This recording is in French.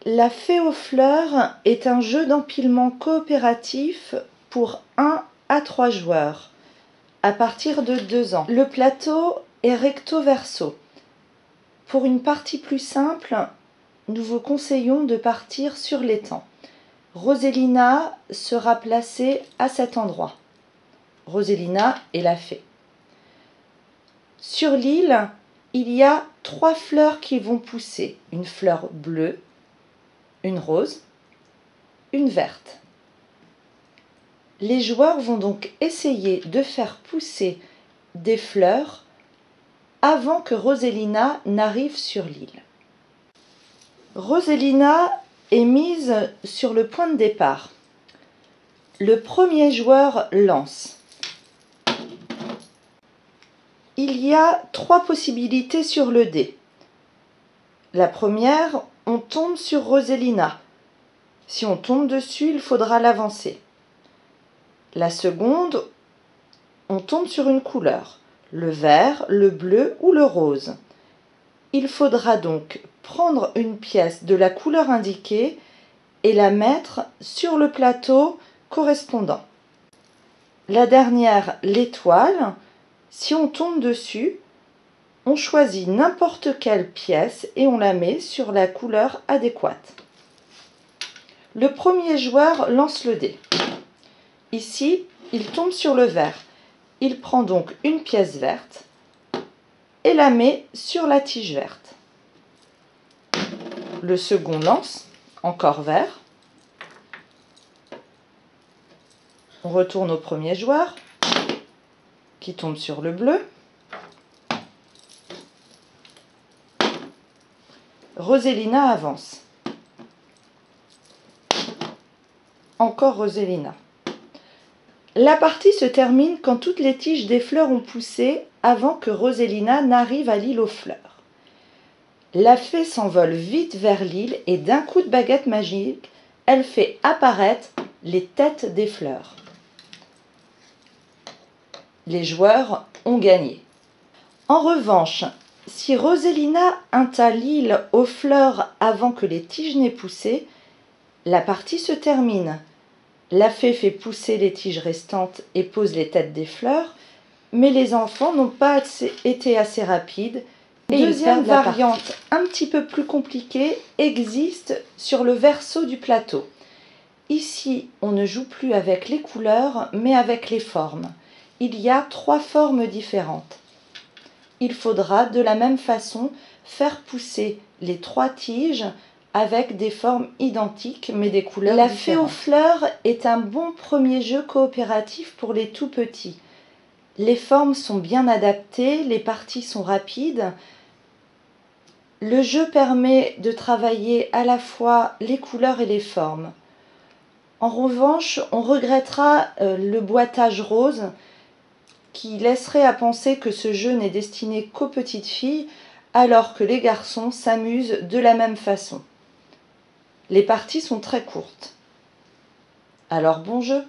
La fée aux fleurs est un jeu d'empilement coopératif pour 1 à 3 joueurs, à partir de 2 ans. Le plateau est recto-verso. Pour une partie plus simple, nous vous conseillons de partir sur l'étang. Roselina sera placée à cet endroit. Roselina est la fée. Sur l'île, il y a 3 fleurs qui vont pousser. Une fleur bleue, une rose, une verte. Les joueurs vont donc essayer de faire pousser des fleurs avant que Roselina n'arrive sur l'île. Roselina est mise sur le point de départ. Le premier joueur lance. Il y a 3 possibilités sur le dé. La première, on tombe sur Roselina. Si on tombe dessus, il faudra l'avancer. La seconde, on tombe sur une couleur, le vert, le bleu ou le rose. Il faudra donc prendre une pièce de la couleur indiquée et la mettre sur le plateau correspondant. La dernière, l'étoile, si on tombe dessus, on choisit n'importe quelle pièce et on la met sur la couleur adéquate. Le premier joueur lance le dé. Ici, il tombe sur le vert. Il prend donc une pièce verte et la met sur la tige verte. Le second lance, encore vert. On retourne au premier joueur qui tombe sur le bleu. Roselina avance. Encore Roselina. La partie se termine quand toutes les tiges des fleurs ont poussé avant que Roselina n'arrive à l'île aux fleurs. La fée s'envole vite vers l'île et d'un coup de baguette magique, elle fait apparaître les têtes des fleurs. Les joueurs ont gagné. En revanche, si Roselina atteint l'île aux fleurs avant que les tiges n'aient poussé, la partie se termine. La fée fait pousser les tiges restantes et pose les têtes des fleurs, mais les enfants n'ont pas été assez rapides. Une deuxième variante un petit peu plus compliquée existe sur le verso du plateau. Ici, on ne joue plus avec les couleurs, mais avec les formes. Il y a 3 formes différentes. Il faudra de la même façon faire pousser les 3 tiges avec des formes identiques mais des couleurs différentes. La fée aux fleurs est un bon premier jeu coopératif pour les tout petits. Les formes sont bien adaptées, les parties sont rapides. Le jeu permet de travailler à la fois les couleurs et les formes. En revanche, on regrettera le boitage rose qui laisserait à penser que ce jeu n'est destiné qu'aux petites filles alors que les garçons s'amusent de la même façon. Les parties sont très courtes. Alors bon jeu!